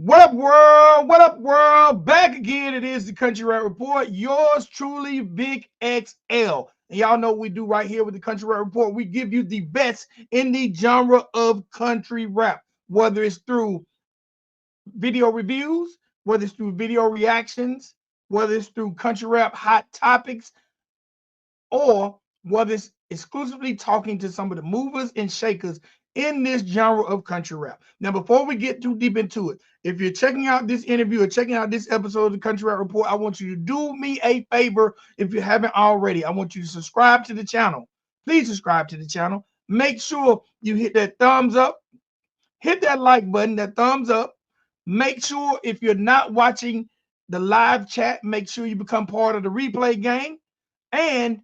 What up, world? What up, world? Back again. It is the Country Rap Report. Yours truly, Big XL. And y'all know what we do right here with the Country Rap Report. We give you the best in the genre of country rap, whether it's through video reviews, whether it's through video reactions, whether it's through country rap hot topics, or whether it's exclusively talking to some of the movers and shakers in this genre of country rap. Now, before we get too deep into it, if you're checking out this interview or checking out this episode of the Country Rap Report, I want you to do me a favor if you haven't already. I want you to subscribe to the channel. Please subscribe to the channel. Make sure you hit that thumbs up, hit that like button, that thumbs up. Make sure if you're not watching the live chat, make sure you become part of the replay game. And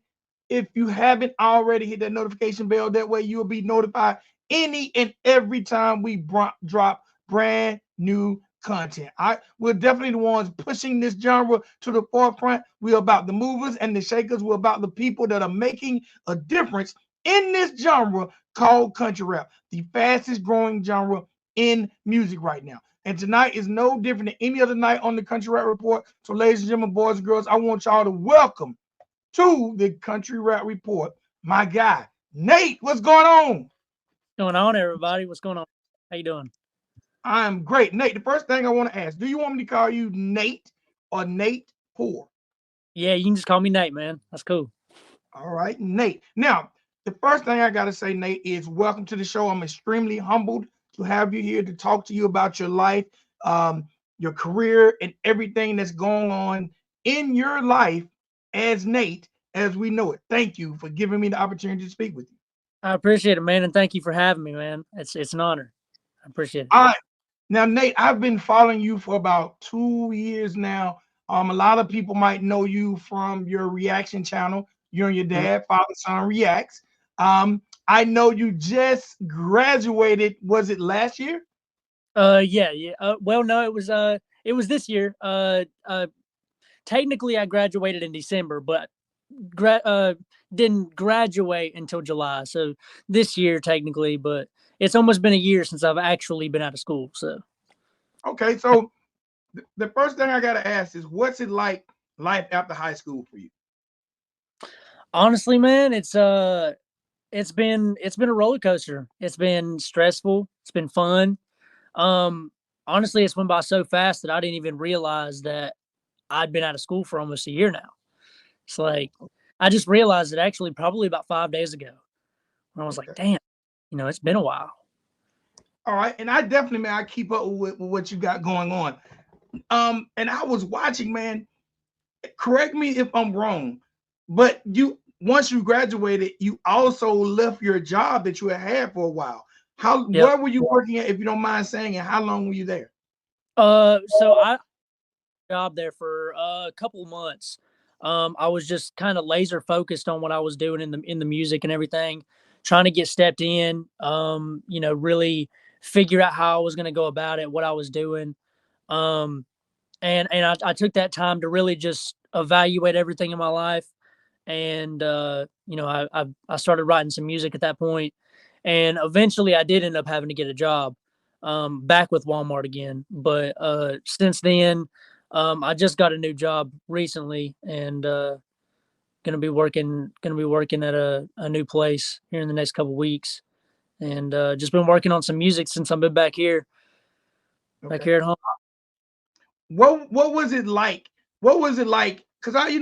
if you haven't already, hit that notification bell. That way you'll be notified any and every time we drop brand new content. We're definitely the ones pushing this genre to the forefront. We're about the movers and the shakers. We're about the people that are making a difference in this genre called country rap, the fastest growing genre in music right now. And tonight is no different than any other night on the Country Rap Report. So, ladies and gentlemen, boys and girls, I want y'all to welcome to the Country Rap Report my guy, Nate. What's going on? What's going on, everybody? What's going on? How you doing? I'm great. Nate, the first thing I want to ask, do you want me to call you Nate or Nate Poore? Yeah, you can just call me Nate, man. That's cool. All right, Nate. Now, the first thing I got to say, Nate, is welcome to the show. I'm extremely humbled to have you here to talk to you about your life, your career, and everything that's going on in your life as Nate, as we know it. Thank you for giving me the opportunity to speak with you. I appreciate it, man, and thank you for having me, man. It's an honor. I appreciate it. All right. Now, Nate, I've been following you for about 2 years now. A lot of people might know you from your reaction channel. You and your dad, Father Son Reacts. I know you just graduated. Was it last year? Yeah. Well, no, it was this year. Technically, I graduated in December, but didn't graduate until July. So this year, technically, but it's almost been a year since I've actually been out of school. So Okay, so the first thing I gotta ask is, what's it like life after high school for you? honestly, man, it's been a roller coaster. It's been stressful. It's been fun. Um, Honestly, it's went by so fast that I didn't even realize that I'd been out of school for almost a year now. It's like I just realized it actually probably about 5 days ago. And I was like, Okay. damn, it's been a while. All right, and I definitely, man, I keep up with what you got going on. And I was watching, man. Correct me if I'm wrong, but you once you graduated, you also left your job that you had for a while. Yep. Where were you working at, if you don't mind saying, and how long were you there? So I job there for a couple of months. I was just kind of laser focused on what I was doing in the music and everything, trying to get stepped in. Really figure out how I was going to go about it, what I was doing. Um, and I took that time to really just evaluate everything in my life. And I started writing some music at that point, and eventually I did end up having to get a job back with Walmart again. But since then, I just got a new job recently, and gonna be working at a new place here in the next couple weeks, and just been working on some music since I've been back Okay. here at home. What was it like? What was it like? Because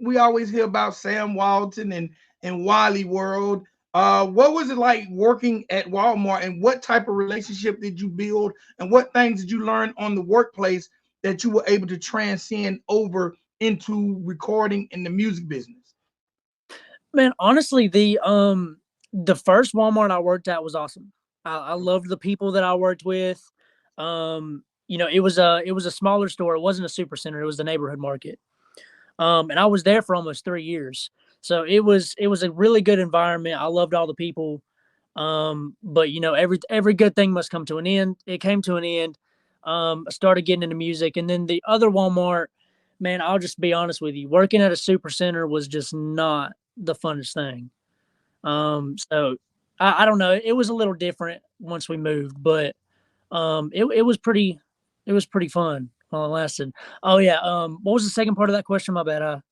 we always hear about Sam Walton and Wally World. What was it like working at Walmart, and what type of relationship did you build, and what things did you learn on the workplace that you were able to transcend over into recording in the music business? Man, honestly, the first Walmart I worked at was awesome. I loved the people that I worked with. It was a smaller store. It wasn't a super center. It was the neighborhood market. And I was there for almost 3 years. So it was a really good environment. I loved all the people. But every good thing must come to an end. It came to an end. I started getting into music, and then the other Walmart, man, I'll just be honest with you. Working at a super center was just not the funnest thing. So I don't know. It was a little different once we moved, but it was pretty. It was pretty fun while it lasted. Oh yeah. What was the second part of that question? My bad.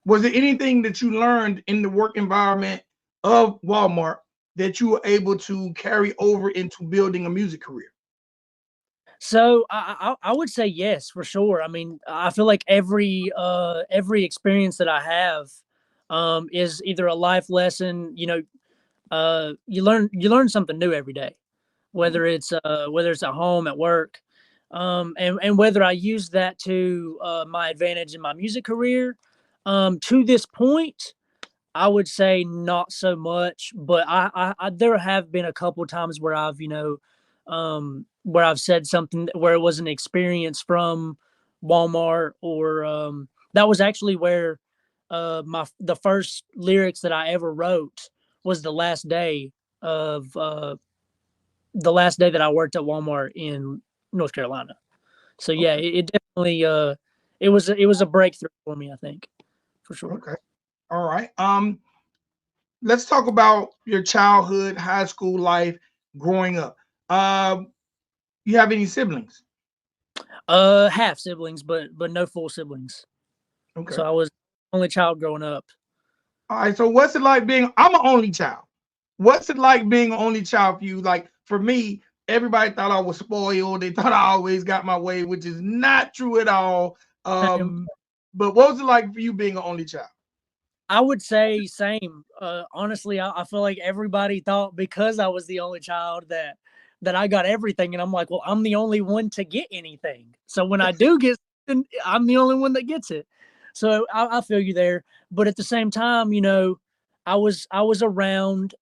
Was there anything that you learned in the work environment of Walmart that you were able to carry over into building a music career? So I would say yes for sure. I mean, I feel like every experience that I have is either a life lesson. You learn something new every day, Mhm. whether it's at home, at work, and whether I use that to my advantage in my music career. To this point, I would say not so much, but there have been a couple of times where where I've said something where it was an experience from Walmart, or that was actually where the first lyrics that I ever wrote was of the last day that I worked at Walmart in North Carolina. So yeah, Okay. it definitely it was a breakthrough for me, I think, for sure. Okay. All right. Let's talk about your childhood, high school life, growing up. You have any siblings? Half siblings, but no full siblings. Okay. So I was only child growing up. All right. So what's it like being? I'm an only child. What's it like being an only child for you? Like for me, everybody thought I was spoiled. They thought I always got my way, which is not true at all. Same. But what was it like for you being an only child? I would say same. Honestly, I feel like everybody thought because I was the only child that I got everything, and I'm like, well, I'm the only one to get anything. So when I do get something, I'm the only one that gets it. So I feel you there, but at the same time, I was around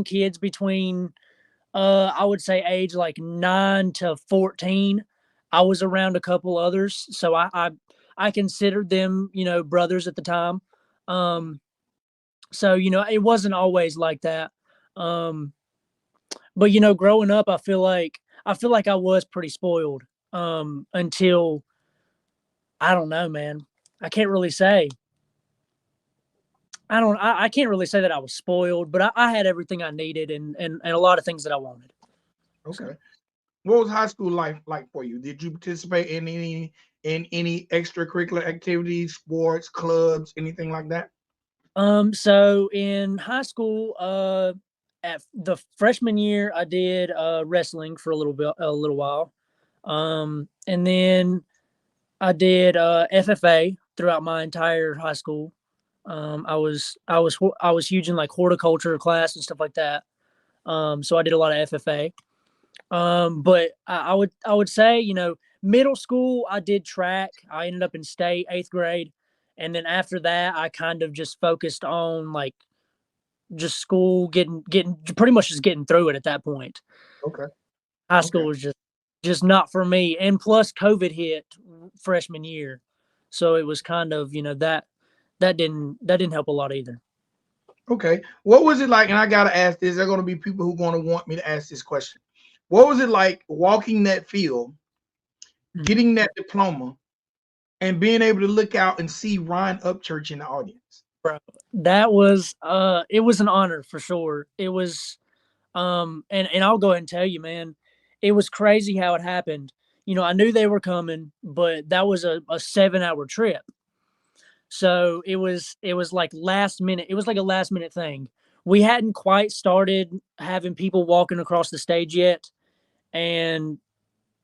kids between I would say age like 9 to 14. I was around a couple others, so I considered them, brothers at the time. Um, so it wasn't always like that. Um, but growing up, I feel like I was pretty spoiled until I don't know, man. I can't really say. I can't really say that I was spoiled, but I had everything I needed, and a lot of things that I wanted. Okay. So. What was high school life like for you? Did you participate in any extracurricular activities, sports, clubs, anything like that? So in high school, at the freshman year, I did wrestling for a little while, and then I did FFA throughout my entire high school. I was huge in like horticulture class and stuff like that. So I did a lot of FFA. But I would say, middle school I did track. I ended up in state 8th grade, and then after that I kind of just focused on like just school, getting pretty much just getting through it at that point. Okay. High Okay. school was just not for me, and plus COVID hit freshman year, so it was kind of that didn't help a lot either. Okay. What was it like? And I gotta ask this. There are gonna be people who are gonna want me to ask this question. What was it like walking that field, Mhm. getting that diploma, and being able to look out and see Ryan Upchurch in the audience? Bro, that was it was an honor for sure. It was and I'll go ahead and tell you, man, it was crazy how it happened. I knew they were coming, but that was a 7 hour trip. So it was like last minute. It was like a last minute thing. We hadn't quite started having people walking across the stage yet, and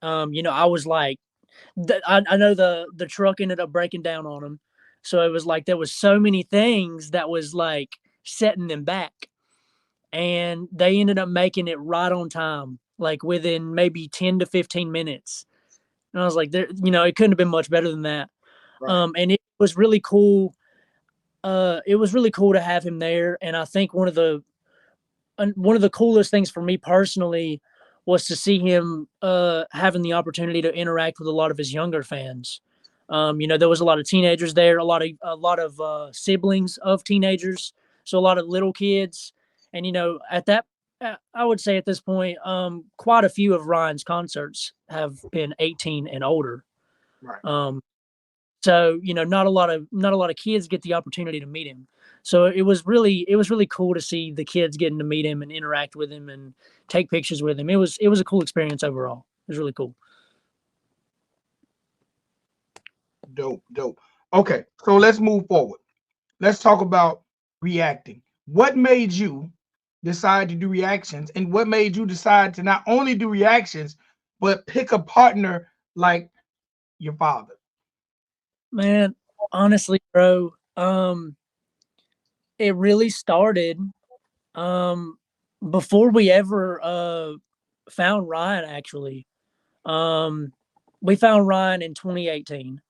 I was like, I know the truck ended up breaking down on them, so it was like there was so many things that was like setting them back, and they ended up making it right on time, like within maybe 10 to 15 minutes. And I was like, it couldn't have been much better than that. Right. And it was really cool. It was really cool to have him there, and I think one of the coolest things for me personally was to see him having the opportunity to interact with a lot of his younger fans. There was a lot of teenagers there, a lot of siblings of teenagers, so a lot of little kids, and I would say at this point, quite a few of Ryan's concerts have been 18 and older. Right. Um, so not a lot of kids get the opportunity to meet him. So it was really cool to see the kids getting to meet him and interact with him and take pictures with him. It was a cool experience overall. was really cool. Dope, dope. Okay, so let's move forward. Let's talk about reacting. What made you decide to do reactions, and what made you decide to not only do reactions but pick a partner like your father? Man, honestly, bro, it really started um before we ever found Ryan actually. Um we found Ryan in 2018.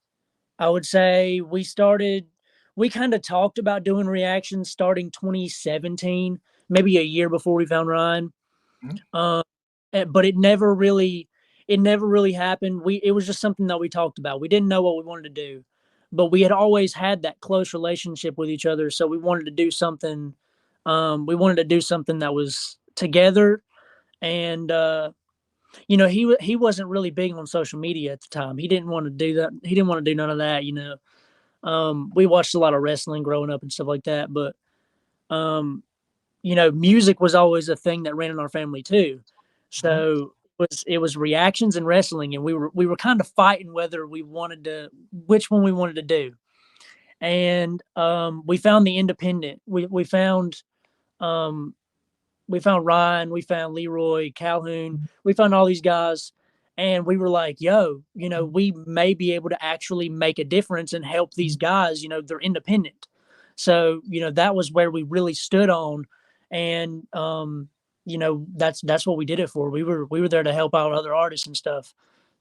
I would say we kind of talked about doing reactions starting 2017, maybe a year before we found Ryan. Mhm. Um, but it never really happened. It was just something that we talked about. We didn't know what we wanted to do, but we had always had that close relationship with each other. So we wanted to do something. We wanted to do something that was together, and he wasn't really big on social media at the time. He didn't want to do that. He didn't want to do none of that. We watched a lot of wrestling growing up and stuff like that, but um, music was always a thing that ran in our family too. Mhm. So it was reactions and wrestling, and we were kind of fighting whether we wanted to which one we wanted to do. And we found the independent. Um, we found Ryan, we found Leroy, Calhoun, we found all these guys, and we were like, yo, we may be able to actually make a difference and help these guys. They're independent. So, that was where we really stood on. And, that's what we did it for. We were there to help out other artists and stuff.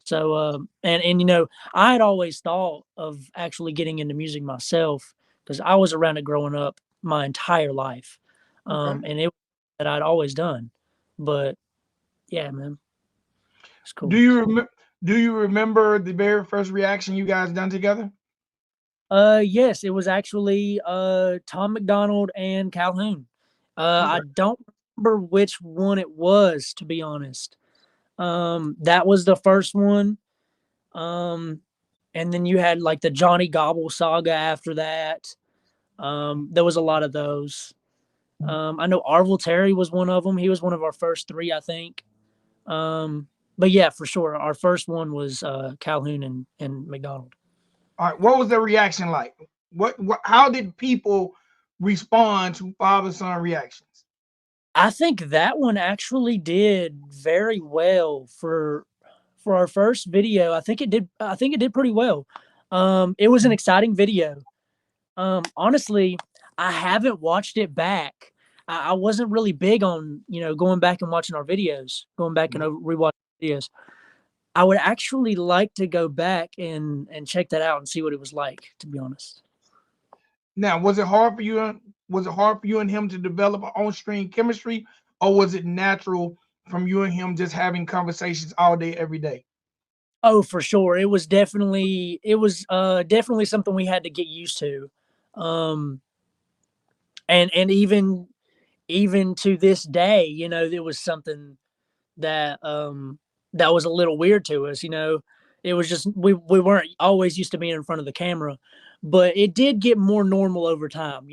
So, and, I had always thought of actually getting into music myself because I was around it growing up my entire life. Okay. And it that I'd always done. But yeah, man, it's Do cool. you remember? Do you remember the very first reaction you guys done together? Yes, it was actually Tom McDonald and Calhoun. I Okay. don't remember which one it was, to be honest. That was the first one. Um, and then you had like the Johnny Gobble saga after that. There was a lot of those. I know Arvil Terry was one of them. He was one of our first three, I think. Um, but yeah, for sure, our first one was Calhoun and McDonald. All right. What was the reaction like? What? How did people respond to father son reactions? I think that one actually did very well for our first video. I think it did pretty well. It was an exciting video. Honestly, I haven't watched it back. I wasn't really big on going back and watching our videos, going back and rewatching videos. I would actually like to go back and check that out and see what it was like, to be honest. Now, was it hard for you? Was it hard for you and him to develop an on-screen chemistry, or was it natural from you and him just having conversations all day, every day? Oh, for sure. It was definitely something we had to get used to. Um and even to this day, it was something that that was a little weird to us. It was just we weren't always used to being in front of the camera, but it did get more normal over time.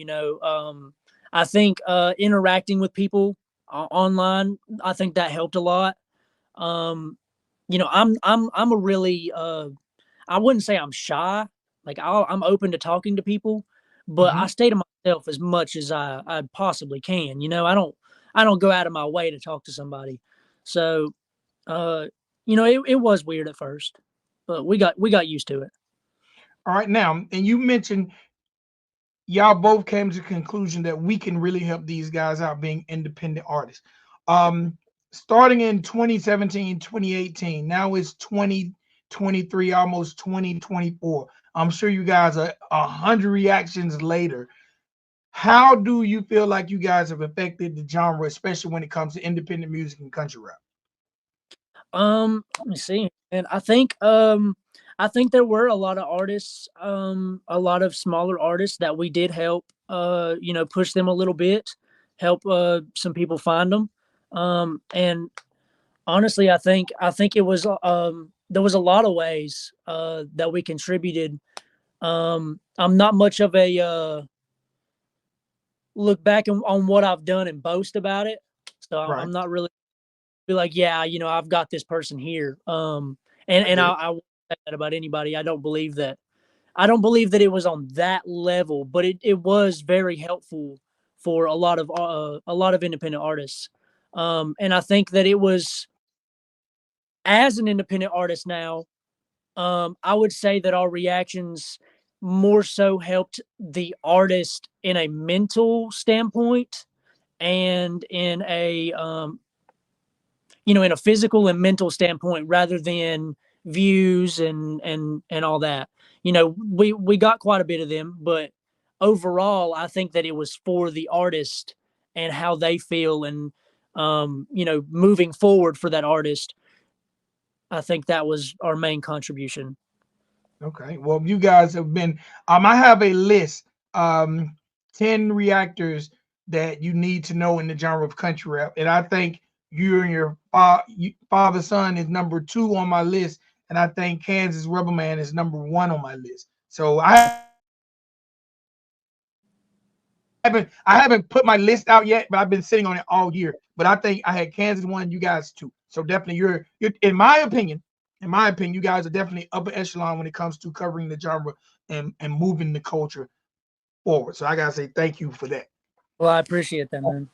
I think interacting with people online, I think that helped a lot. um I'm a really I wouldn't say I'm shy. Like I'm open to talking to people, but I Mhm. stay to myself as much as I possibly can. I don't go out of my way to talk to somebody. So uh, it was weird at first, but we got used to it. All right, now, and you mentioned y'all both came to the conclusion that we can really help these guys out being independent artists. Um, Starting in 2017, 2018, now it's 2023, almost 2024. I'm sure you guys are 100 reactions later. How do you feel like you guys have affected the genre, especially when it comes to independent music and country rap? Let me see. And I think there were a lot of artists, a lot of smaller artists that we did help push them a little bit, help some people find them. And honestly, I think it was there was a lot of ways that we contributed. I'm not much of a look back on what I've done and boast about it. So I'm Right. not really. be like, yeah, I've got this person here. I And get it. I won't say that about anybody. I don't believe that it was on that level, but it was very helpful for a lot of independent artists. And I think that it was, as an independent artist now, I would say that our reactions more so helped the artist in a mental standpoint and in a physical and mental standpoint, rather than views and all that. We got quite a bit of them, but overall, I think that it was for the artist and how they feel, and moving forward for that artist. I think that was our main contribution. Okay. Well, you guys have been. I have a list. 10 reactors that you need to know in the genre of country rap, and I think you and your father son is number two on my list, and I think Kansas Rubber Man is number one on my list. So I haven't put my list out yet, but I've been sitting on it all year. But I think I had Kansas one, you guys two. So definitely you're in my opinion, you guys are definitely upper echelon when it comes to covering the genre and moving the culture forward. So I gotta say thank you for that. Well, I appreciate that, man.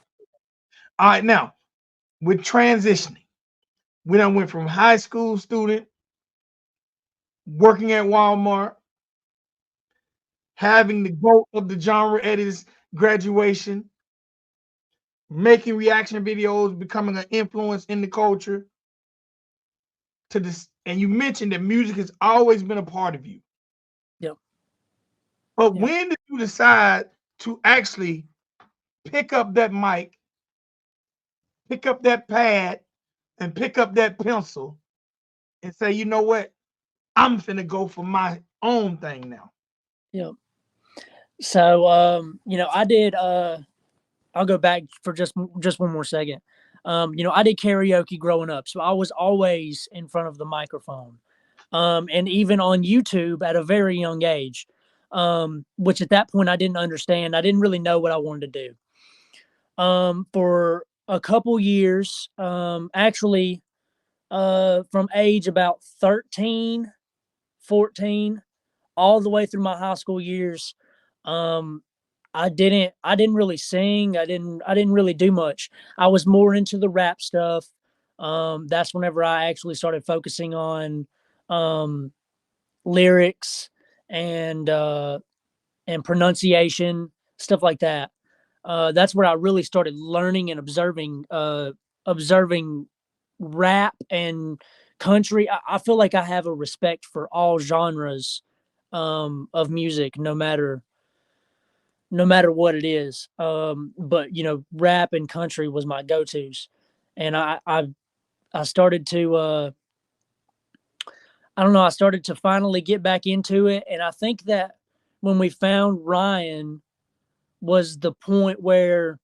All right, now with transitioning, we done went from high school student working at Walmart, having the growth of the genre at his graduation, making reaction videos, becoming an influence in the culture to this. And you mentioned that music has always been a part of you. Yep. But Yep. when did you decide to actually pick up that mic, pick up that pad, and pick up that pencil and say, you know what? I'm finna go for my own thing now. Yep. So, I did. I'll go back for just one more second. I did karaoke growing up, so I was always in front of the microphone, and even on YouTube at a very young age, which at that point I didn't understand. I didn't really know what I wanted to do. For a couple years, actually, from age about 13, 14, all the way through my high school years. Um, I didn't really sing. I didn't really do much. I was more into the rap stuff. That's whenever I actually started focusing on um, lyrics and and pronunciation, stuff like that. That's where I really started learning and observing rap and country. I feel like I have a respect for all genres of music, no matter what it is. But rap and country was my go tos, and I started to I don't know, I started to finally get back into it, and I think that when we found Ryan was the point where,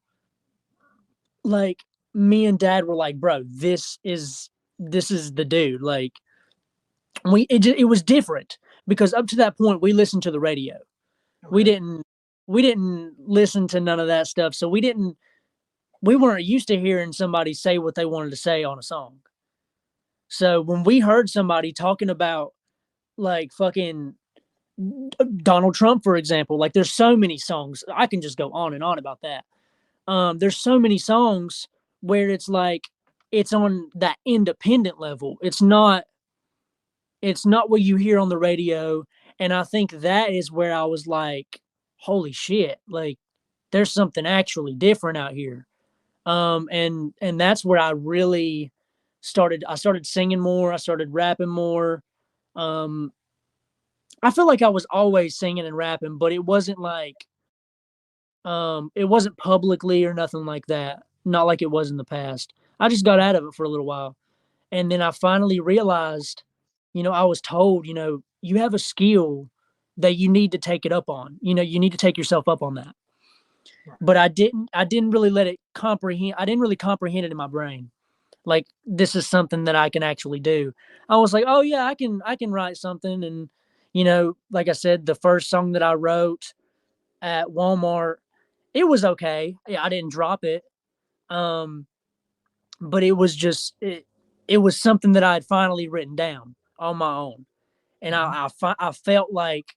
like, me and Dad were like, bro, this is the dude. Like, it was different because up to that point we listened to the radio. We Okay. didn't we didn't listen to none of that stuff, so we weren't used to hearing somebody say what they wanted to say on a song. So when we heard somebody talking about, like, fucking Donald Trump, for example, like, there's so many songs. I can just go on and on about that. There's so many songs where it's like it's on that independent level. It's not what you hear on the radio. And I think that is where I was like, holy shit, like, there's something actually different out here. And that's where I started singing more, I started rapping more. um I feel like I was always singing and rapping, but it wasn't publicly or nothing like that, not like it was in the past. I just got out of it for a little while, and then I finally realized, I was told, you have a skill that you need to take it up on. You need to take yourself up on that. Right. But I didn't really let it comprehend. I didn't really comprehend it in my brain. Like, this is something that I can actually do. I was like, oh yeah, I can write something. And like I said, the first song that I wrote at Walmart, it was okay. Yeah, I didn't drop it. Um, but it was something that I had finally written down on my own, and Mhm. I felt like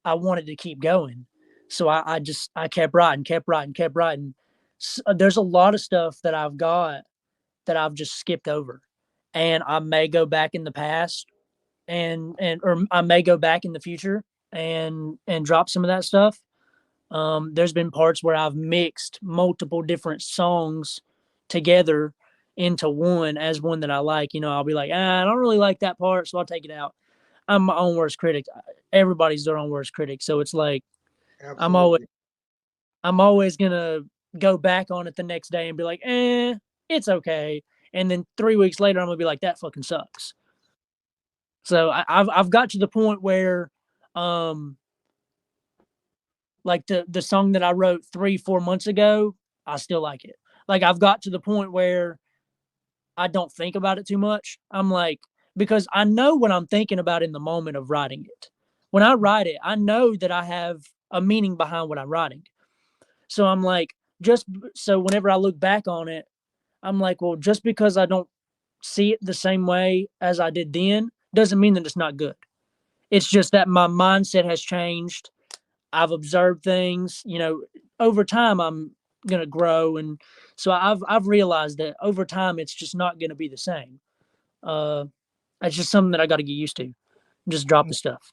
I wanted to keep going, so I just I kept writing, kept writing, kept writing. There's a lot of stuff that I've got that I've just skipped over, and I may go back in the past and or I may go back in the future and drop some of that stuff. There's been parts where I've mixed multiple different songs together into one as one that I like. You know, I'll be like, I don't really like that part, so I'll take it out. I'm my own worst critic. Everybody's their own worst critic, so it's like I'm always Absolutely. I'm always gonna go back on it the next day and be like, it's okay. And then 3 weeks later, I'm gonna be like, that fucking sucks. So I've got to the point where, um, like the song that I wrote 3 4 months ago, I still like it. Like I've got to the point where I don't think about it too much. I'm like, because I know what I'm thinking about in the moment of writing it. When I write it, I know that I have a meaning behind what I'm writing. So I'm like, just so whenever I look back on it, I'm like, well, just because I don't see it the same way as I did then doesn't mean that it's not good. It's just that my mindset has changed. I've observed things, you know, over time I'm going to grow. And so I've realized that over time, it's just not going to be the same. Uh, it's just something that I got to get used to. Just drop the stuff.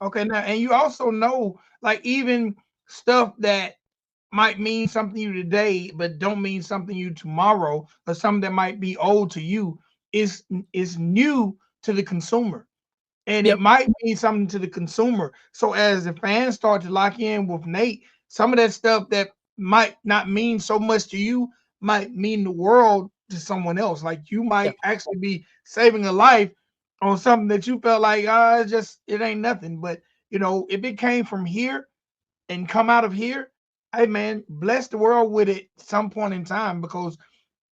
Okay, now, and you also know, like, even stuff that might mean something to you today, but don't mean something to you tomorrow, or something that might be old to you is new to the consumer, and it Yep. might mean something to the consumer. So as the fans start to lock in with Nate, some of that stuff that might not mean so much to you might mean the world to someone else. Like you Yeah. might actually be saving a life on something that you felt like, it's just it ain't nothing. But if it came from here and come out of here, hey man, bless the world with it some point in time because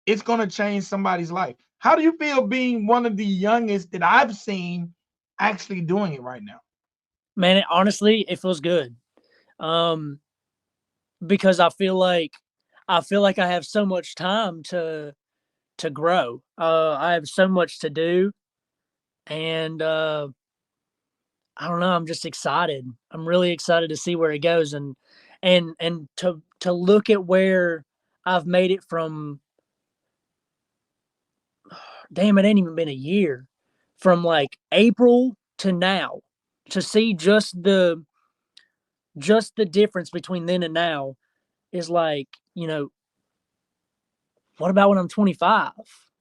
it's gonna change somebody's life. How do you feel being one of the youngest that I've seen actually doing it right now? Man, honestly, it feels good. Um, because I feel like I have so much time to grow. I have so much to do, and I don't know. I'm just excited. I'm really excited to see where it goes, and to look at where I've made it from. Damn, it ain't even been a year from like April to now. To see just the difference between then and now is like, you know, what about when I'm 25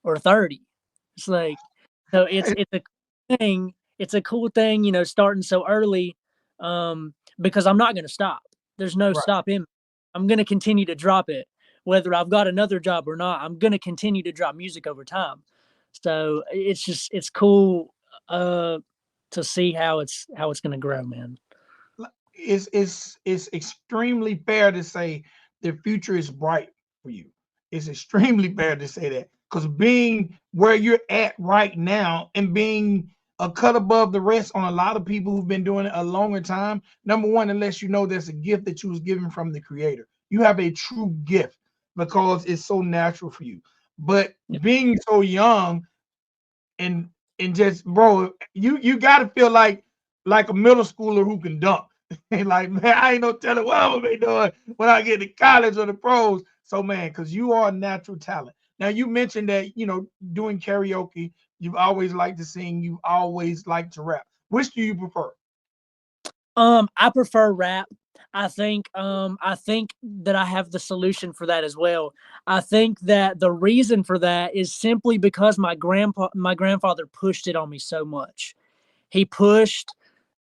or 30? It's like, so it's a thing. It's a cool thing, you know, starting so early, because I'm not going to stop. There's no Right. stop in. I'm going to continue to drop it, whether I've got another job or not. I'm going to continue to drop music over time. So it's cool, to see how it's going to grow, man. It's extremely fair to say the future is bright for you. It's extremely fair to say that because being where you're at right now and being a cut above the rest on a lot of people who've been doing it a longer time. Number one, unless you know there's a gift that you was given from the creator, you have a true gift because it's so natural for you. But Yep. being so young and just bro, you got to feel like a middle schooler who can dunk. And like man, I ain't no telling what I'm gonna be doing when I get to college or the pros. So man, because you are a natural talent. Now you mentioned that doing karaoke, you've always liked to sing, you've always liked to rap. Which do you prefer? I prefer rap. I think that I have the solution for that as well. I think that the reason for that is simply because my grandfather pushed it on me so much. He pushed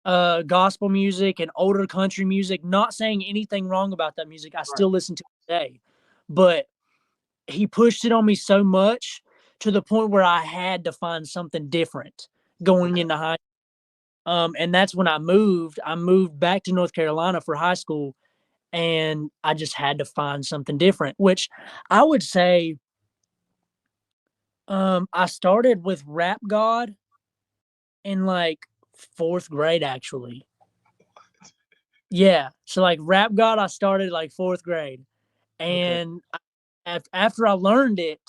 gospel music and older country music, not saying anything wrong about that music. I Right. still listen to it today. But he pushed it on me so much to the point where I had to find something different going Okay. into high. And that's when I moved. I moved back to North Carolina for high school, and I just had to find something different. Which I would say, I started with Rap God in like fourth grade, actually. Yeah, so like Rap God, I started like fourth grade, Okay. and after I learned it,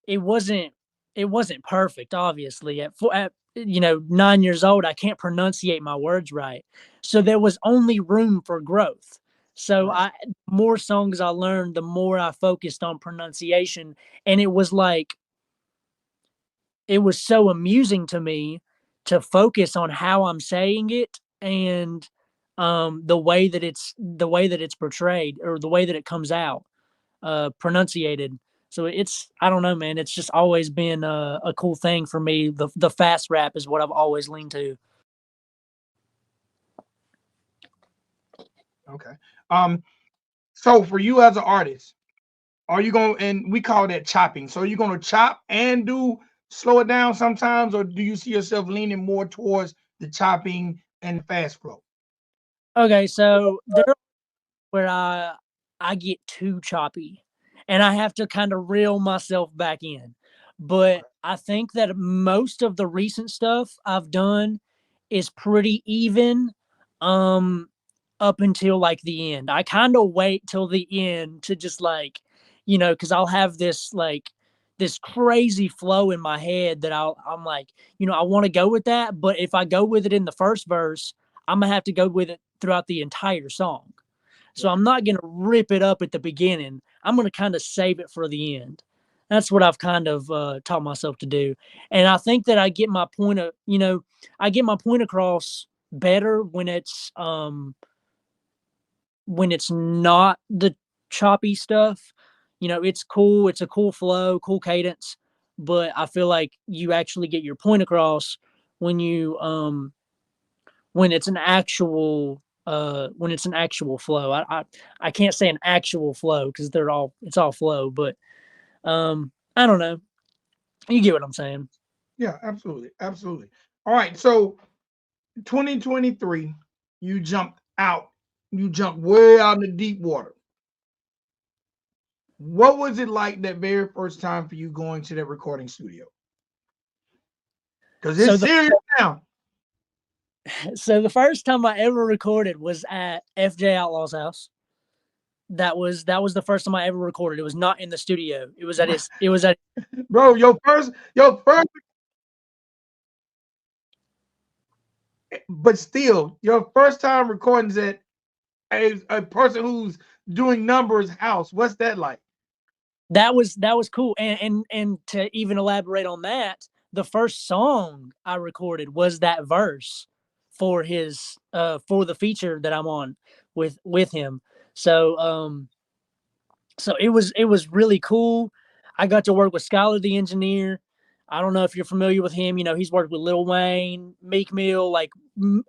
it wasn't it wasn't perfect, obviously. At 9 years old, I can't pronunciate my words right. So there was only room for growth. So Right. I more songs I learned, the more I focused on pronunciation. And it was like it was so amusing to me to focus on how I'm saying it and the way that it's portrayed or the way that it comes out pronunciated. So it's I don't know, man. It's just always been a cool thing for me. The fast rap is what I've always leaned to. Okay. Um. So for you as an artist, are you going and we call that chopping? So are you going to chop and do slow it down sometimes, or do you see yourself leaning more towards the chopping and fast flow? Okay, so there where I get too choppy and I have to kind of reel myself back in. But Okay. I think that most of the recent stuff I've done is pretty even um up until like the end. I kind of wait till the end to just like, cuz I'll have this crazy flow in my head that I'm like, I want to go with that, but if I go with it in the first verse, I'm going to have to go with it throughout the entire song. So Right. I'm not going to rip it up at the beginning. I'm going to kind of save it for the end. That's what I've kind of taught myself to do. And I think that I get my point across better when it's not the choppy stuff. It's cool. It's a cool flow, cool cadence, but I feel like you actually get your point across when you when it's an actual flow. I can't say an actual flow because it's all flow, but I don't know. You get what I'm saying. Yeah, absolutely. Absolutely. All right. So 2023, you jumped out. You jumped way out in the deep water. What was it like that very first time for you going to that recording studio? Because So it's the serious now. so the first time I ever recorded was at FJ Outlaw's house. That was the first time I ever recorded. It was not in the studio. It was at Bro, your first, but still, your first time recording is at a person who's doing numbers house. What's that like? that was cool. And to even elaborate on that, the first song I recorded was that verse for the feature that I'm on with him. So it was really cool. I got to work with Skylar the engineer. I don't know if you're familiar with him. He's worked with Lil Wayne, Meek Mill, like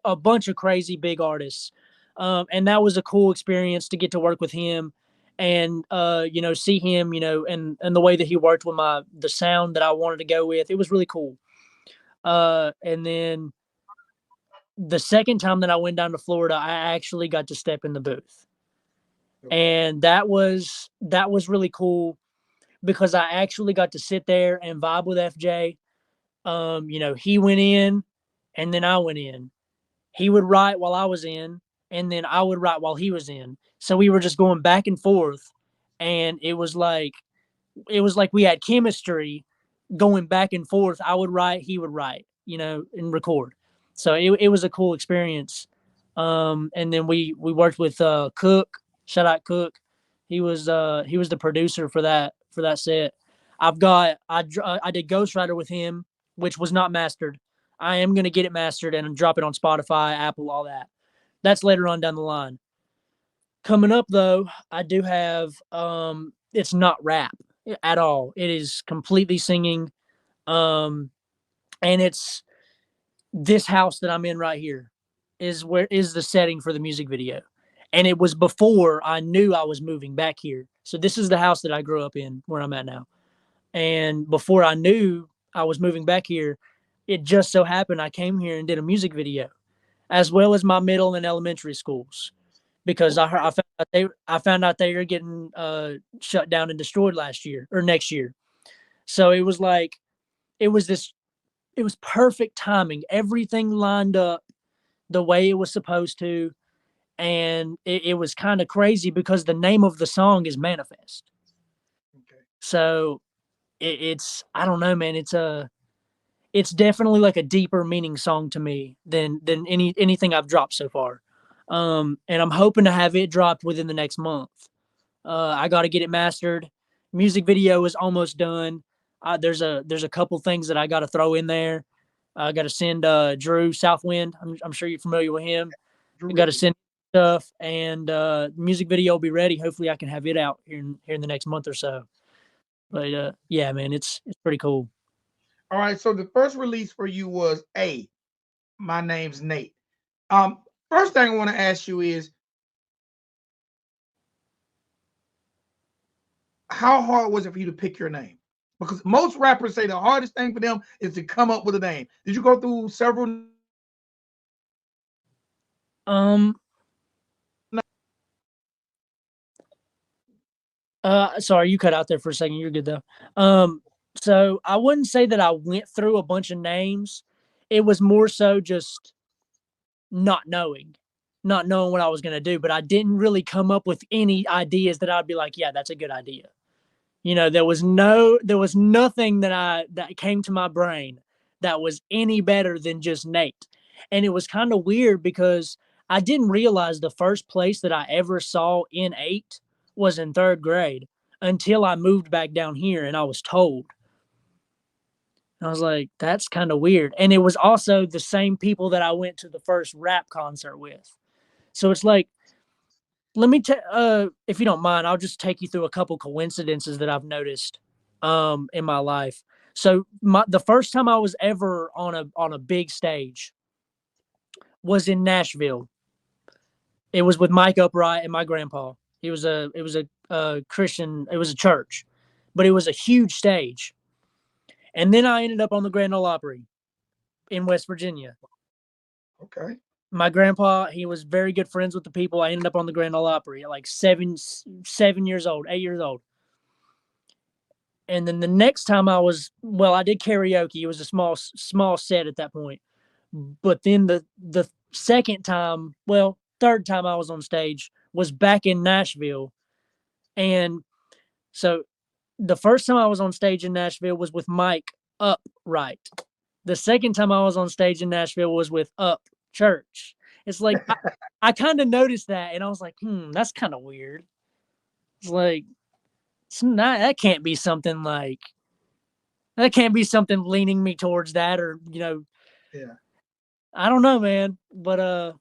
a bunch of crazy big artists. And that was a cool experience to get to work with him and see him, and the way that he worked with the sound that I wanted to go with. It was really cool. And then the second time that I went down to Florida, I actually got to step in the booth. Okay. And that was really cool because I actually got to sit there and vibe with FJ. He went in and then I went in. He would write while I was in, and then I would write while he was in. So we were just going back and forth, and it was like we had chemistry going back and forth. I would write, he would write, and record. So it was a cool experience. And then we worked with Cook. Shout out Cook. He was the producer for that set. I did Ghostwriter with him, which was not mastered. I am gonna get it mastered and drop it on Spotify, Apple, all that. That's later on down the line. Coming up though, I do have it's not rap at all. It is completely singing. Um and it's this house that I'm in right here is the setting for the music video. And it was before I knew I was moving back here. So this is the house that I grew up in where I'm at now. And before I knew I was moving back here, it just so happened I came here and did a music video, as well as my middle and elementary schools, because I found out they were getting shut down and destroyed last year or next year. So it was like it was this it was perfect timing. Everything lined up the way it was supposed to, and it was kind of crazy because the name of the song is Manifest. Okay. So it's I don't know, man. It's definitely like a deeper meaning song to me than anything I've dropped so far. And I'm hoping to have it dropped within the next month. I got to get it mastered. Music video is almost done. There's a couple things that I got to throw in there. I got to send Drew Southwind. I'm sure you're familiar with him. I got to send stuff, and music video will be ready. Hopefully, I can have it out here in the next month or so. But yeah, man, it's pretty cool. All right. So the first release for you was A. My name's Nate. Um, First thing I want to ask you is, how hard was it for you to pick your name? Because most rappers say the hardest thing for them is to come up with a name. Did you go through several? Um, sorry, you cut out there for a second. You're good though. So I wouldn't say that I went through a bunch of names. It was more so just not knowing, not knowing what I was gonna do. But I didn't really come up with any ideas that I'd be like, yeah, that's a good idea. There was nothing that came to my brain that was any better than just Nate. And it was kind of weird because I didn't realize the first place that I ever saw N8 was in third grade until I moved back down here and I was told. I was like, that's kind of weird. And it was also the same people that I went to the first rap concert with. So it's like, let me if you don't mind, I'll just take you through a couple coincidences that I've noticed in my life. So the first time I was ever on a big stage was in Nashville. It was with Mike Upright and my grandpa. It was a Christian. It was a church, but it was a huge stage. And then I ended up on the Grand Ole Opry in West Virginia. Okay. My grandpa, he was very good friends with the people. I ended up on the Grand Ole Opry at like 7 years old, 8 years old. And then the next time I did karaoke. It was a small set at that point. But then the second time, third time I was on stage was back in Nashville. And so the first time I was on stage in Nashville was with Mike Upright. The second time I was on stage in Nashville was with Up Church. It's like I kind of noticed that, and I was like, that's kind of weird. It's like that can't be something like that can't be something leaning me towards that, or Yeah. I don't know, man. But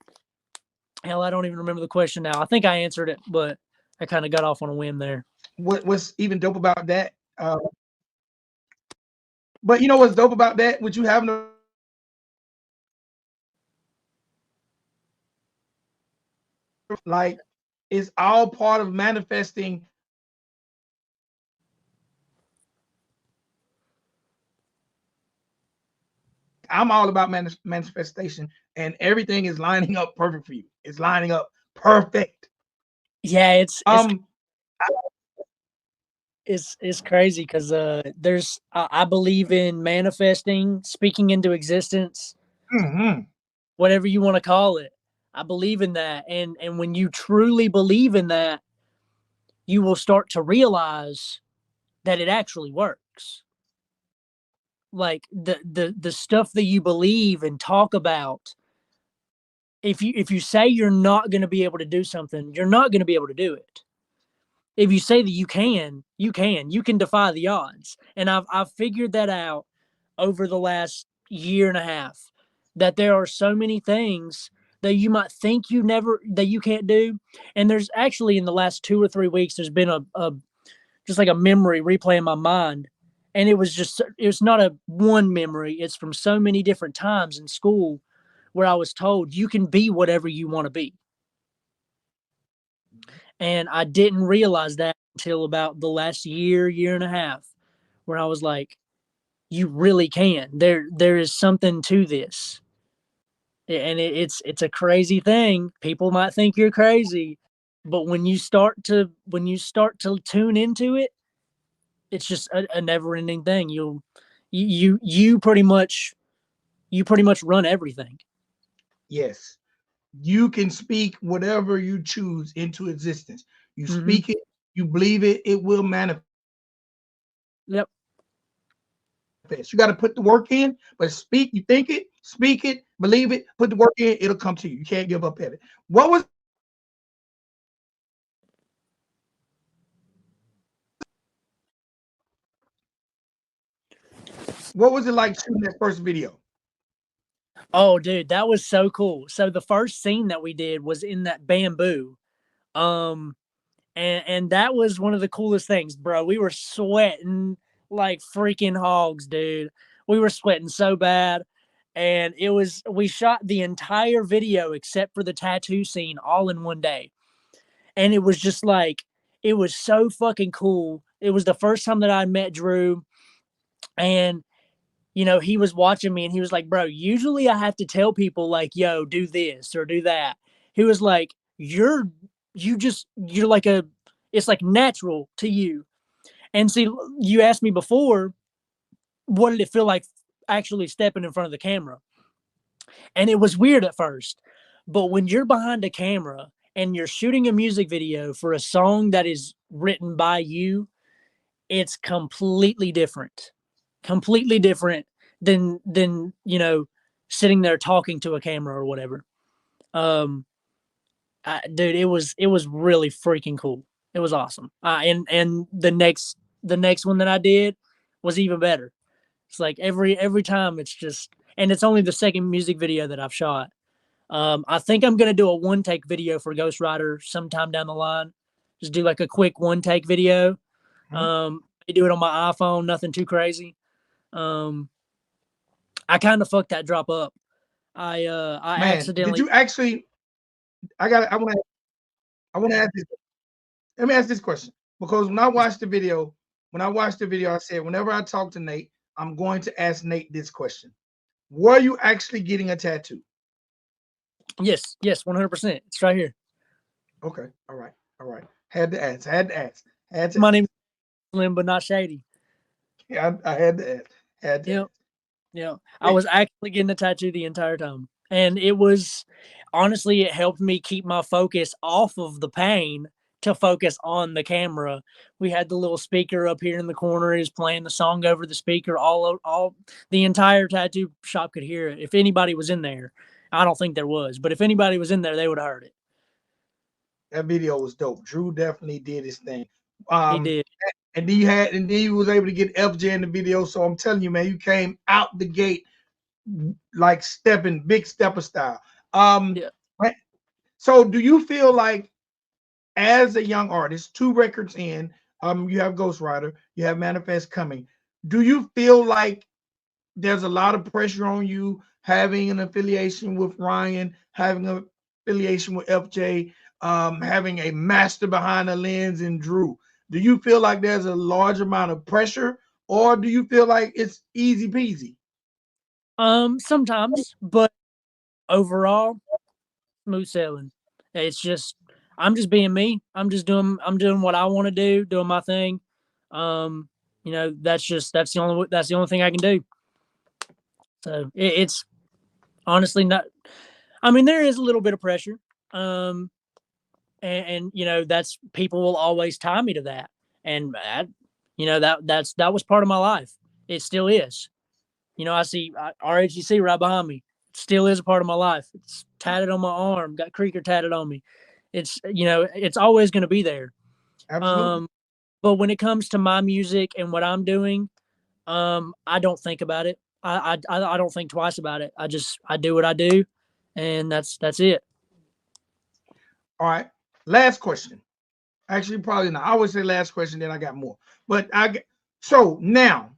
hell, I don't even remember the question now. I think I answered it, but I kind of got off on a whim there. What's even dope about that? But you know what's dope about that? Would you have no, like, it's all part of manifesting. I'm all about manifestation, and everything is lining up perfect for you. It's lining up perfect. Yeah, Um, it's crazy because I believe in manifesting, speaking into existence, mhm. whatever you want to call it. I believe in that, and when you truly believe in that, you will start to realize that it actually works. Like the stuff that you believe and talk about, if you say you're not going to be able to do something, you're not going to be able to do it. If you say that you can defy the odds. And I've figured that out over the last year and a half, that there are so many things that you might think you can't do. And there's actually, in the last 2 or 3 weeks, there's been a just like a memory replay in my mind. And it's not a one memory. It's from so many different times in school where I was told you can be whatever you want to be. And I didn't realize that until about the last year and a half, where I was like, you really can. There is something to this. And it's a crazy thing. People might think you're crazy, but when you start to tune into it, it's just a never ending thing. You pretty much run everything. Yes, you can speak whatever you choose into existence. You Hmm. speak it, you believe it, it will manifest. Yep. manifest. You got to put the work in, but you think it, speak it, believe it, put the work in, it'll come to you. You can't give up at it. What was it like shooting that first video? Oh, dude, that was so cool. So the first scene that we did was in that bamboo. Um, and that was one of the coolest things, bro. We were sweating like freaking hogs, dude. We were sweating so bad. And we shot the entire video except for the tattoo scene all in one day. And it was just like, it was so fucking cool. It was the first time that I met Drew. And he was watching me and he was like, bro, usually I have to tell people like, yo, do this or do that. He was like, you're like it's like natural to you. And see, you asked me before, what did it feel like actually stepping in front of the camera? And it was weird at first. But when you're behind a camera and you're shooting a music video for a song that is written by you, it's completely different than sitting there talking to a camera or whatever. um Dude, it was really freaking cool. It was awesome. And the next one that I did was even better. It's like every time it's just, and it's only the second music video that I've shot. I think I'm gonna do a one take video for Ghost Rider sometime down the line. Just do like a quick one take video. I do it on my iPhone, nothing too crazy. Um, I kind of fucked that drop up. I Man, did accidentally. you actually? I want to ask this. Let me ask this question because when I watched the video, I said whenever I talk to Nate, I'm going to ask Nate this question: were you actually getting a tattoo? Yes, 100%. It's right here. Okay, all right. Had to ask. Had to ask. Had to My ask. name is Slim, but not Shady. Yeah, I had to ask. Had to Yep. ask. Yeah, I Wait, was actually getting a tattoo the entire time. And it was, honestly, it helped me keep my focus off of the pain to focus on the camera. We had the little speaker up here in the corner. It was playing the song over the speaker. All the entire tattoo shop could hear it. If anybody was in there, I don't think there was, but if anybody was in there, they would have heard it. that video was dope. Drew definitely did his thing. He Um, did. and then you was able to get FJ in the video. So I'm telling you, man, you came out the gate like stepping, big stepper style. Um, Yeah. so do you feel like as a young artist, 2 records in, you have Ghost Rider, you have Manifest coming. Do you feel like there's a lot of pressure on you having an affiliation with Ryan, having an affiliation with FJ, having a master behind the lens in Drew? Do you feel like there's a large amount of pressure, or do you feel like it's easy peasy? Sometimes, but overall, smooth sailing. It's just, I'm just being me. I'm doing what I want to do, doing my thing. Um, that's the only thing I can do. So it's honestly not. I mean, there is a little bit of pressure. Um, and that's, people will always tie me to that, and that was part of my life. It still is. I see RHEC right behind me. It still is a part of my life. It's tatted on my arm. Got Creaker tatted on me. It's always going to be there. Absolutely. Um, but when it comes to my music and what I'm doing, I don't think about it. I don't think twice about it. I do what I do, and that's it. All right. Last question. Actually, probably not. I would say last question, then I got more. But so now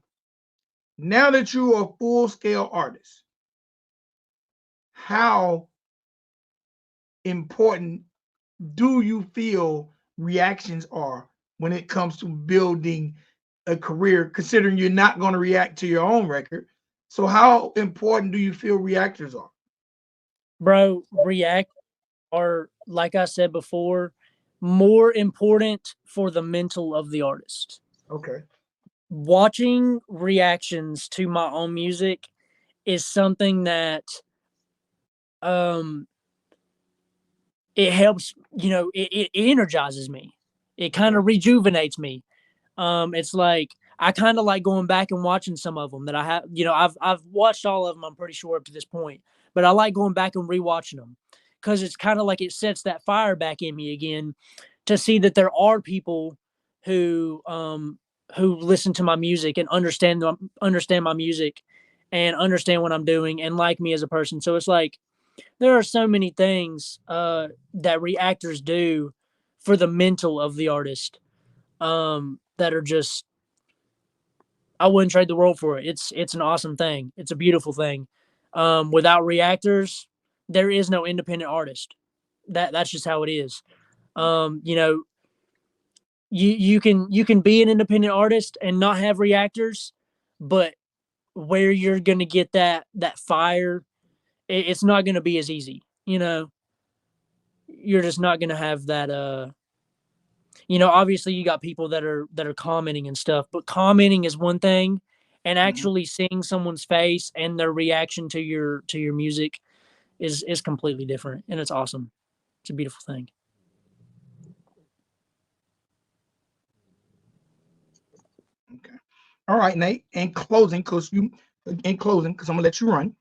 that you are a full scale artist, how important do you feel reactions are when it comes to building a career, considering you're not going to react to your own record? So, how important do you feel reactors are? Bro, react are, like I said before, more important for the mental of the artist. Okay. Watching reactions to my own music is something that um it helps, it energizes me. It kind Okay. of rejuvenates me. It's like I kind of like going back and watching some of them that I have. I've watched all of them. I'm pretty sure up to this point, but I like going back and rewatching them because it's kind of like it sets that fire back in me again to see that there are people who listen to my music and understand my music and understand what I'm doing and like me as a person. So it's like there are so many things that reactors do for the mental of the artist that are just I wouldn't trade the world for it. It's an awesome thing. It's a beautiful thing. Without reactors, there is no independent artist. That's just how it is. You know, you can be an independent artist and not have reactors, but where you're gonna get that fire, it's not gonna be as easy. You're just not gonna have that. Obviously you got people that are commenting and stuff, but commenting is one thing, and Mhm. actually seeing someone's face and their reaction to your music is completely different, and it's awesome. It's a beautiful thing. Okay. All right, Nate. In closing, because I'm gonna let you run.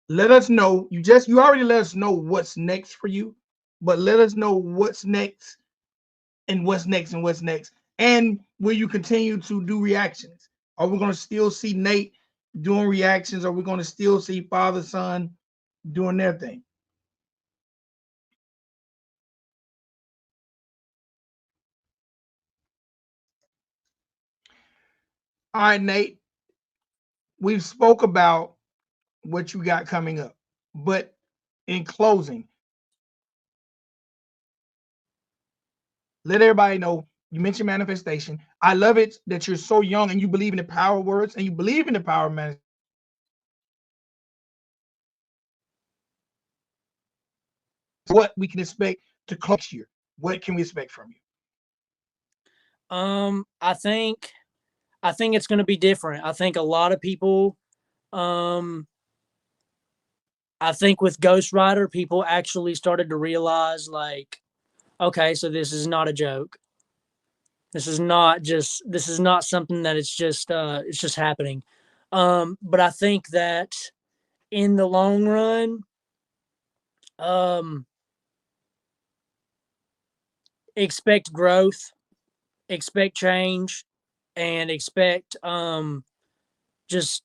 Let us know. You already let us know what's next for you, but let us know what's next and what's next and what's next. And will you continue to do reactions? Are we gonna still see Nate doing reactions? Are we gonna still see father son doing their thing? All right, Nate. We've spoke about what you got coming up, but in closing, let everybody know you mentioned manifestation. I love it that you're so young and you believe in the power of words and you believe in the power of manifestation. What we can expect to close year. What can we expect from you? I think it's going to be different. I think a lot of people um I think with Ghost Rider, people actually started to realize, like, okay, so this is not a joke. This is not something that it's just happening. But I think that in the long run, um, expect growth, expect change, and expect just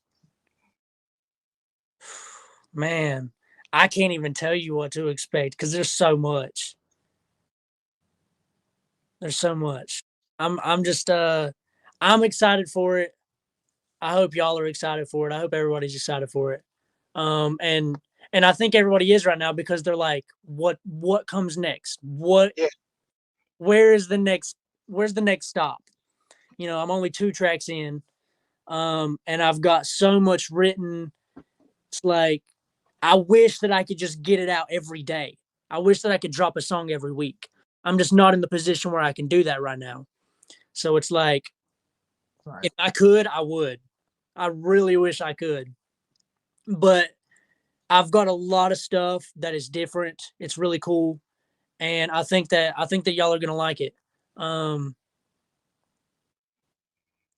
man, I can't even tell you what to expect because there's so much. There's so much. I'm just I'm excited for it. I hope y'all are excited for it. I hope everybody's excited for it. And I think everybody is right now because they're like, what comes next? Yeah. Where is the next where's the next stop? I'm only 2 tracks in. And I've got so much written. It's like I wish that I could just get it out every day. I wish that I could drop a song every week. I'm just not in the position where I can do that right now. So it's like Right. if I could, I would. I really wish I could. But I've got a lot of stuff that is different. It's really cool, and I think that y'all are gonna like it. Um,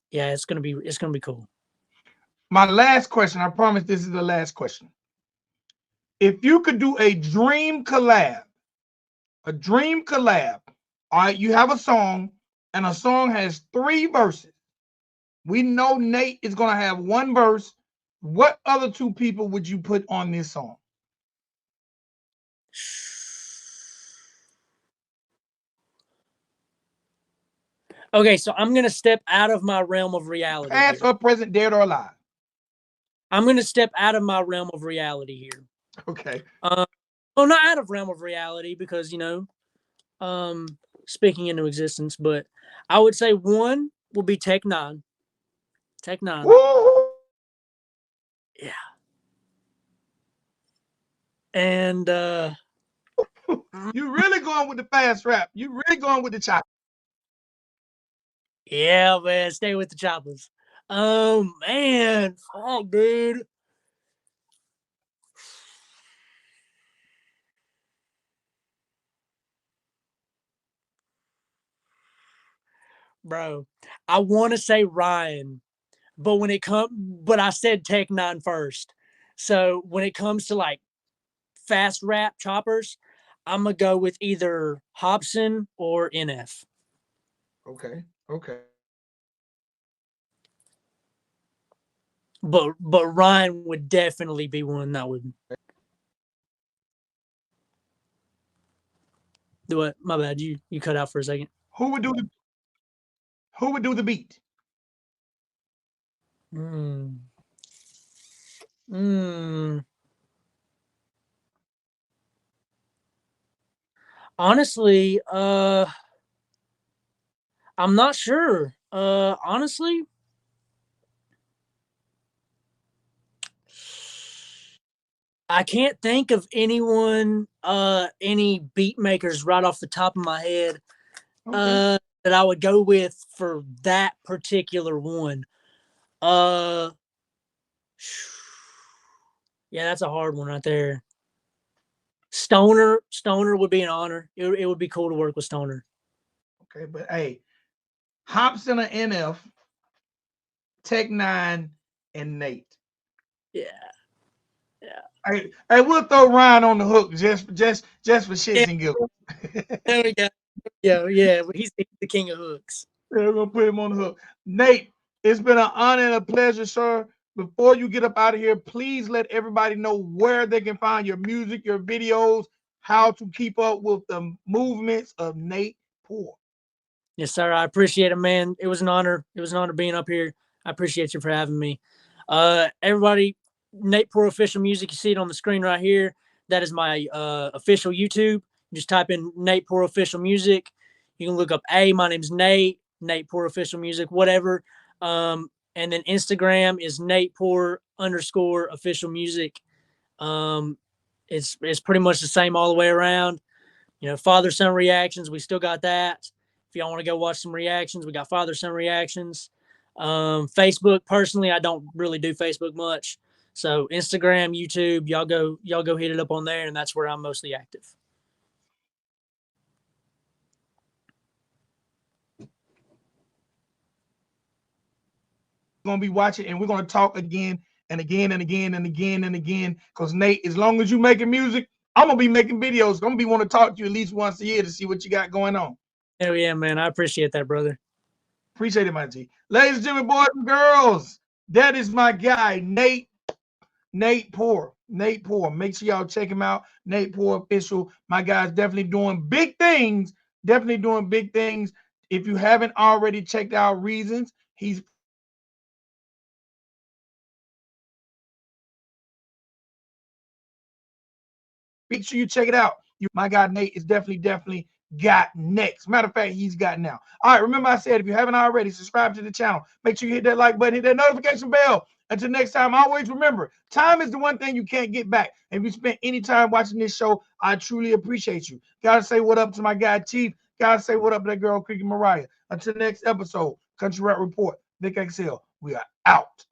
yeah, it's gonna be cool. My last question, I promise this is the last question. If you could do a dream collab, all right, you have a song, and a song has 3 verses. We know Nate is going to have 1 verse. What other 2 people would you put on this song? Okay, so I'm gonna step out of my realm of reality Past here. or present, dead or alive? I'm gonna step out of my realm of reality here. Okay. Um, well, not out of realm of reality because um, speaking into existence, but I would say one will be Tech Nine. Tech Nine. Woo! Yeah, and You really going with the fast rap. You really going with the chop. yeah, man, stay with the choppers. Oh man, fuck, dude. bro. I want to say Ryan, but but I said Tech Nine first. So when it comes to like fast rap choppers, I'm gonna go with either Hobson or NF. Okay. Okay. But Ryan would definitely be one that would do it. My bad, you cut out for a second. Who would do the Who would do the beat? Mm. Mm. Honestly, I'm not sure. Honestly, I can't think of any beat makers right off the top of my head Okay. that I would go with for that particular one. Uh, yeah, that's a hard one right there. Stoner would be an honor. It would be cool to work with Stoner. Okay. But hey, Hobson or NF, Tech Nine, and Nate. Yeah, yeah, Hey, we'll throw Ryan on the hook just for yeah. shits and giggles. There we go. Yeah. He's the king of hooks. We're gonna put him on the hook. Nate, it's been an honor and a pleasure, sir. Before you get up out of here, please let everybody know where they can find your music, your videos, how to keep up with the movements of Nate Poore. Yes, sir. I appreciate it, man. It was an honor. It was an honor being up here. I appreciate you for having me. Everybody, Nate Poor Official Music, you see it on the screen right here. That is my official YouTube. Just type in Nate Poor Official Music. You can look up my name's Nate Poor Official Music, whatever. And then Instagram is Nate Poor _ official music. Um, it's pretty much the same all the way around. Father son reactions, we still got that. If y'all want to go watch some reactions, we got father son reactions. Facebook, personally, I don't really do Facebook much. So Instagram, YouTube, y'all go hit it up on there, and that's where I'm mostly active. We're gonna be watching and we're gonna talk again and again and again and again and again. Because Nate, as long as you making music, I'm gonna be making videos. I'm gonna be want to talk to you at least once a year to see what you got going on. Hell yeah, man. I appreciate that, brother. Appreciate it, my G. Ladies and gentlemen, boys and girls, that is my guy, Nate Poore. Nate Poore. Make sure y'all check him out. Nate Poore official. My guy's definitely doing big things. Definitely doing big things. If you haven't already checked out Reasons, he's make sure you check it out. My guy Nate is definitely got next. Matter of fact, he's got now. All right, remember I said if you haven't already, subscribe to the channel. Make sure you hit that like button, hit that notification bell. Until next time, always remember, time is the one thing you can't get back. If you spent any time watching this show, I truly appreciate you. Gotta say what up to my guy Chief. Gotta say what up to that girl Cricket Mariah. Until next episode, Country Rap Report, Vic XL. We are out.